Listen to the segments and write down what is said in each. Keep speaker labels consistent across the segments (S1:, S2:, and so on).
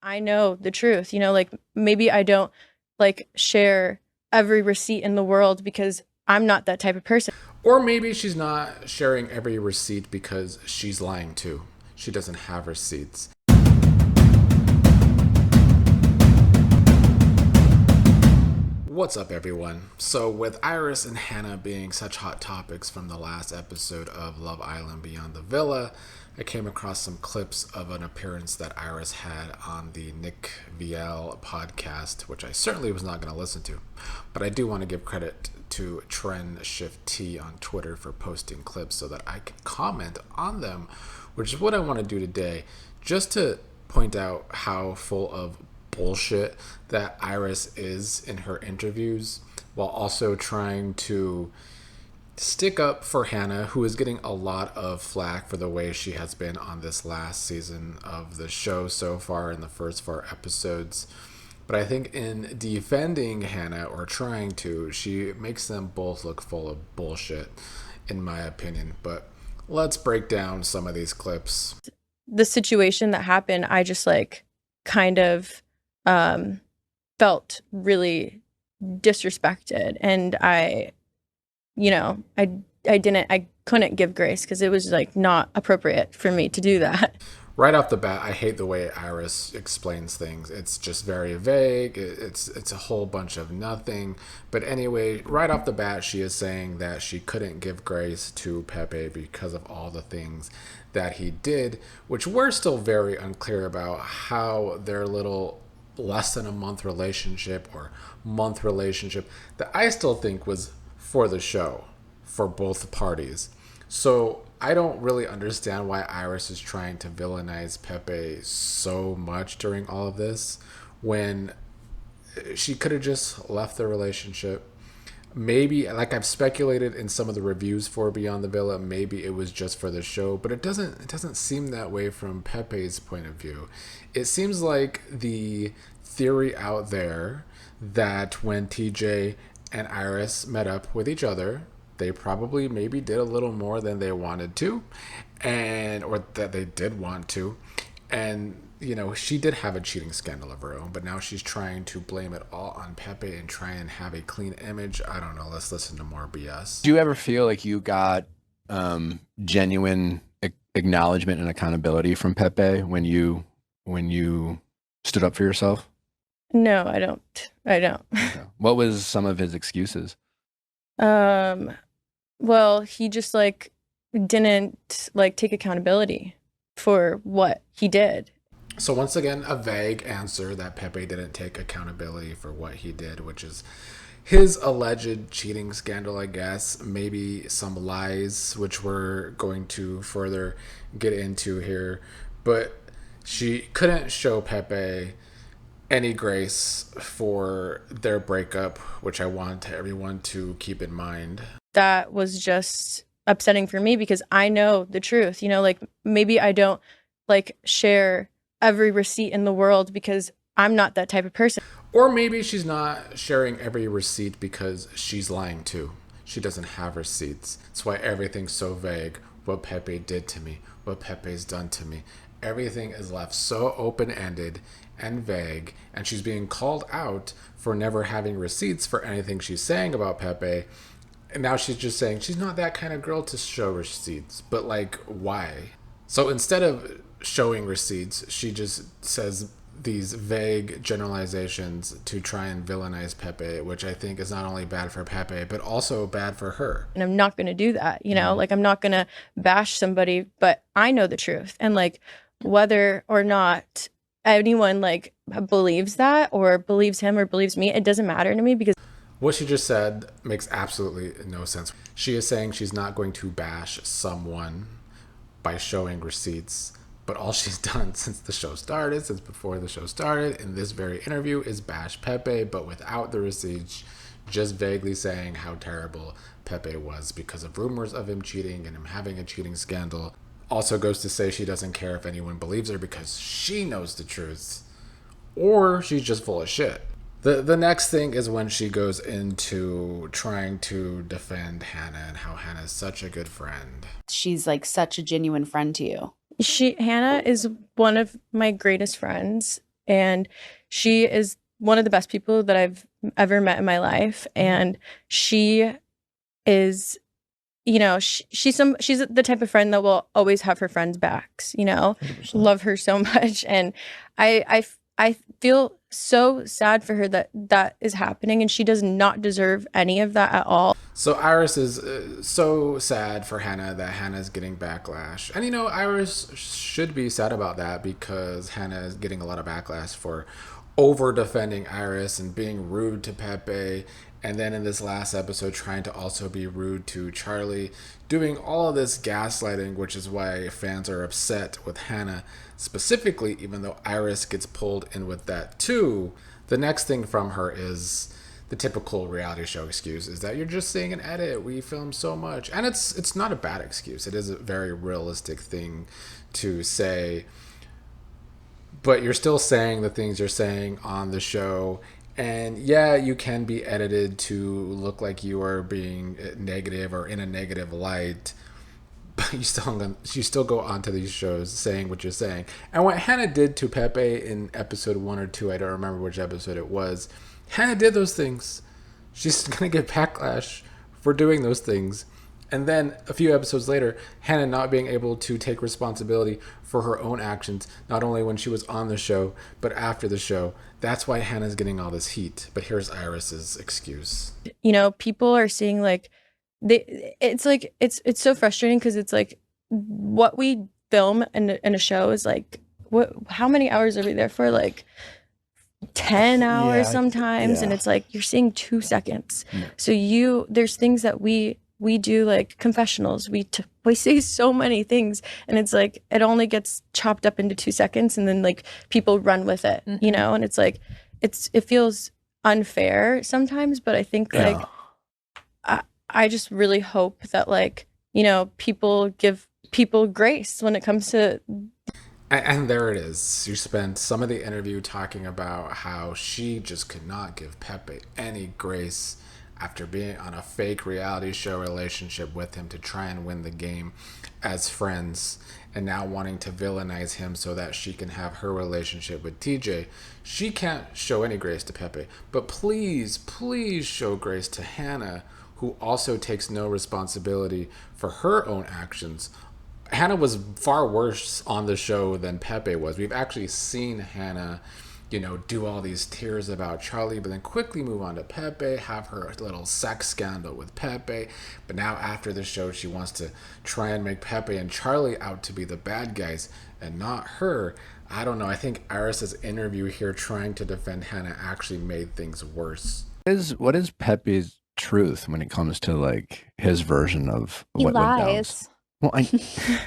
S1: I know the truth, like maybe I don't like share every receipt in the world because I'm not that type of person.
S2: Or maybe she's not sharing every receipt because she's lying too. She doesn't have receipts. What's up, everyone? So, with Iris and Hannah being such hot topics from the last episode of Love Island Beyond the Villa, I came across some clips of an appearance that Iris had on the Nick VL podcast, which I certainly was not going to listen to. But I do want to give credit to Trend Shift T on Twitter for posting clips so that I can comment on them, which is what I want to do today, just to point out how full of bullshit that Iris is in her interviews, while also trying to stick up for Hannah, who is getting a lot of flack for the way she has been on this last season of the show so far in the first 4 episodes. But I think in defending Hannah, or trying to, she makes them both look full of bullshit, in my opinion. But let's break down some of these clips.
S1: The situation that happened, I just like kind of felt really disrespected, and I couldn't give grace because it was like not appropriate for me to do that.
S2: Right off the bat, I hate the way Iris explains things. It's just very vague. It's a whole bunch of nothing. But anyway, right off the bat, she is saying that she couldn't give grace to Pepe because of all the things that he did, which we're still very unclear about how their little less than a month relationship or month relationship that I still think was for the show for both parties. So I don't really understand why Iris is trying to villainize Pepe so much during all of this when she could have just left the relationship. Maybe, like I've speculated in some of the reviews for Beyond the Villa, maybe it was just for the show, but it doesn't seem that way from Pepe's point of view. It seems like the theory out there that when TJ and Iris met up with each other, they probably maybe did a little more than they wanted to, and or that they did want to. And she did have a cheating scandal of her own, but now she's trying to blame it all on Pepe and try and have a clean image. I don't know. Let's listen to more BS.
S3: Do you ever feel like you got genuine acknowledgement and accountability from Pepe when you stood up for yourself?
S1: No, I don't.
S3: Okay. What was some of his excuses?
S1: Well, he just like didn't like take accountability for what he did.
S2: So once again, a vague answer that Pepe didn't take accountability for what he did, which is his alleged cheating scandal, I guess. Maybe some lies, which we're going to further get into here. But she couldn't show Pepe any grace for their breakup, which I want everyone to keep in mind.
S1: That was just upsetting for me because I know the truth, like maybe I don't like share every receipt in the world because I'm not that type of person.
S2: Or maybe she's not sharing every receipt because she's lying too. She doesn't have receipts. That's why everything's so vague. What Pepe did to me, what Pepe's done to me. Everything is left so open-ended and vague, and she's being called out for never having receipts for anything she's saying about Pepe. And now she's just saying she's not that kind of girl to show receipts. But like, why? So instead of showing receipts, she just says these vague generalizations to try and villainize Pepe, which I think is not only bad for Pepe, but also bad for her.
S1: And I'm not going to do that, like I'm not going to bash somebody, but I know the truth. And like, whether or not anyone like believes that or believes him or believes me, it doesn't matter to me because
S2: what she just said makes absolutely no sense. She is saying she's not going to bash someone by showing receipts, but all she's done since before the show started, in this very interview, is bash Pepe, but without the receipts, just vaguely saying how terrible Pepe was because of rumors of him cheating and him having a cheating scandal. Also goes to say she doesn't care if anyone believes her because she knows the truth, or she's just full of shit. The next thing is when she goes into trying to defend Hannah and how Hannah's such a good friend.
S4: She's like such a genuine friend to you.
S1: Hannah is one of my greatest friends, And she is one of the best people that I've ever met in my life. And she is, she's the type of friend that will always have her friends' backs,
S3: 100%.
S1: love her so much. And I feel so sad for her that is happening, and she does not deserve any of that at all.
S2: So Iris is so sad for Hannah that Hannah's getting backlash. And Iris should be sad about that because Hannah is getting a lot of backlash for over defending Iris and being rude to Pepe. And then in this last episode, trying to also be rude to Charlie, doing all of this gaslighting, which is why fans are upset with Hannah specifically, even though Iris gets pulled in with that too. The next thing from her is the typical reality show excuse, is that you're just seeing an edit. We filmed so much. And it's not a bad excuse. It is a very realistic thing to say. But you're still saying the things you're saying on the show. And yeah, you can be edited to look like you are being negative or in a negative light. But you still go onto these shows saying what you're saying. And what Hannah did to Pepe in episode 1 or 2, I don't remember which episode it was, Hannah did those things. She's going to get backlash for doing those things. And then a few episodes later, Hannah not being able to take responsibility for her own actions, not only when she was on the show, but after the show. That's why Hannah's getting all this heat. But here's Iris's excuse.
S1: People are seeing it's so frustrating because it's like what we film in a show is like, how many hours are we there for? Like 10 hours sometimes. Yeah. And it's like you're seeing 2 seconds. Yeah. So there's things that we do, like confessionals. We say so many things, and it's like it only gets chopped up into 2 seconds, and then like people run with it, and it's like it feels unfair sometimes. But I think like I just really hope that people give people grace when it comes to.
S2: And there it is. You spent some of the interview talking about how she just could not give Pepe any grace after being on a fake reality show relationship with him to try and win the game as friends, and now wanting to villainize him so that she can have her relationship with TJ. She can't show any grace to Pepe, but please show grace to Hannah, who also takes no responsibility for her own actions. Hannah was far worse on the show than Pepe was. We've actually seen Hannah do all these tears about Charlie, but then quickly move on to Pepe, have her little sex scandal with Pepe. But now after the show, she wants to try and make Pepe and Charlie out to be the bad guys and not her. I don't know. I think Iris's interview here trying to defend Hannah actually made things worse.
S3: What is Pepe's truth when it comes to like his version of what
S4: lies?
S3: Went down?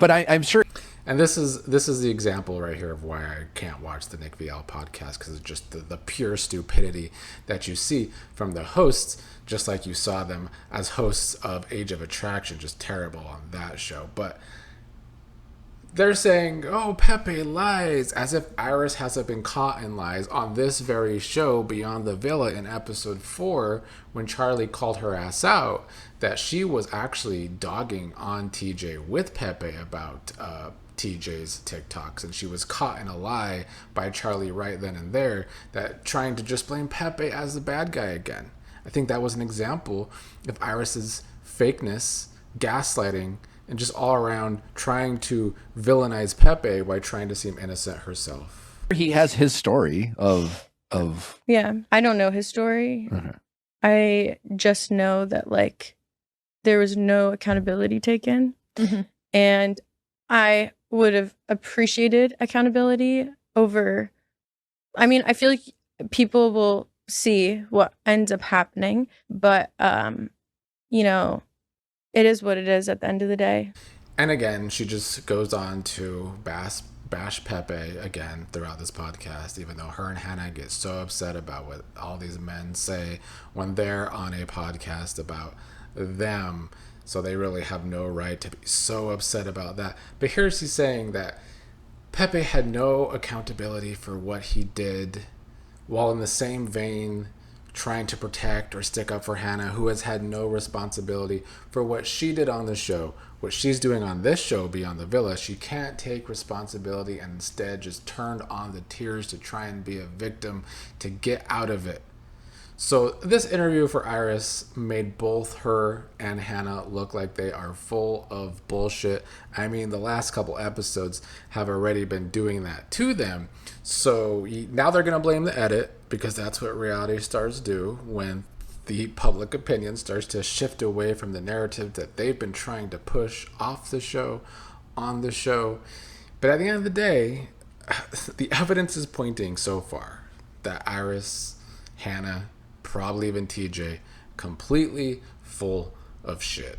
S3: Well, I'm sure.
S2: And this is the example right here of why I can't watch the Nick VL podcast, because it's just the pure stupidity that you see from the hosts, just like you saw them as hosts of Age of Attraction, just terrible on that show. But they're saying, oh, Pepe lies, as if Iris hasn't been caught in lies on this very show, Beyond the Villa, in episode 4, when Charlie called her ass out, that she was actually dogging on TJ with Pepe about TJ's TikToks, and she was caught in a lie by Charlie right then and there, that trying to just blame Pepe as the bad guy again. I think that was an example of Iris's fakeness, gaslighting, and just all around trying to villainize Pepe while trying to seem innocent herself.
S3: He has his story of
S1: Yeah, I don't know his story. I just know that there was no accountability taken, and I would have appreciated accountability over. I mean, I feel like people will see what ends up happening, but it is what it is at the end of the day.
S2: And again, she just goes on to bash Pepe again throughout this podcast, even though her and Hannah get so upset about what all these men say when they're on a podcast about them. So they really have no right to be so upset about that. But here she's saying that Pepe had no accountability for what he did, while in the same vein trying to protect or stick up for Hannah, who has had no responsibility for what she did on the show, what she's doing on this show, Beyond the Villa. She can't take responsibility and instead just turned on the tears to try and be a victim to get out of it. So this interview for Iris made both her and Hannah look like they are full of bullshit. I mean, the last couple episodes have already been doing that to them. So now they're going to blame the edit, because that's what reality stars do when the public opinion starts to shift away from the narrative that they've been trying to push off the show, on the show. But at the end of the day, the evidence is pointing so far that Iris, Hannah, probably even TJ, completely full of shit.